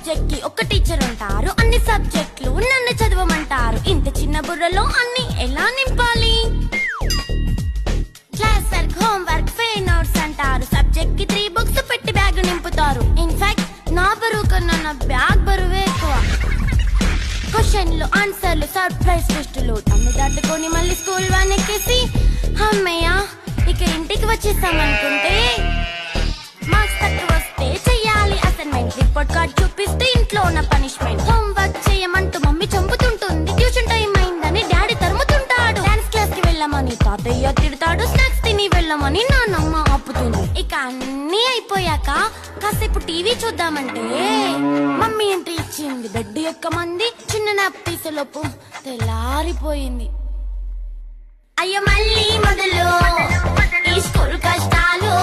Subject కి ఒక teacher ఉంటారు, అన్ని సబ్జెక్టులు నన్ను చదవమంటారు. ఇంత చిన్న బుర్రలో అన్ని ఎలా నింపాలి? Class work, home work, fair notes అంటారు. సబ్జెక్ట్ కి 3 బుక్స్ పెట్టి బ్యాగ్ నింపుతారు. ఇన్ఫాక్ట్ నా బరువు కన్నా నా బ్యాగ్ బరువే ఎక్కువ. క్వశ్చన్లు, ఆన్సర్లు, సర్ప్రైజ్ టెస్టులు అన్ని దాటుకొని మళ్ళీ స్కూల్ వాన్ ఎక్కేసి అమ్మయ్య ఇక ఇంటికి వచ్చేసామనుకుంటే మార్క్స్ తక్కువ వస్తే చెయ్యాలి అసైన్మెంట్. రిపోర్ట్ కార్డ్ చూపిస్తే ఇంట్లో ఉన్న పనిష్మెంట్. హోంవర్క్ చేయమంటూ మమ్మీ చంపుతుంటుంది. ట్యూషన్ టైం అయిందని డాడీ తరుముతుంటాడు. డాన్స్ క్లాస్ కి వెళ్ళమని తాతయ్య తిడతాడు. స్నాక్స్ తిని వెళ్ళమని నాన్నమ్మ ఆపుతుంది. ఇక అన్నీ అయిపోయాక కాసేపు టీవీ చూద్దామంటే మమ్మీ ఎంట్రీ ఇచ్చింది. బెడ్ యొక్క మంది చిన్న నాప్ తీసేలోపు తెల్లారిపోయింది. అయ్యో మళ్ళీ మొదలు ఈ స్కూల్ కష్టాలు.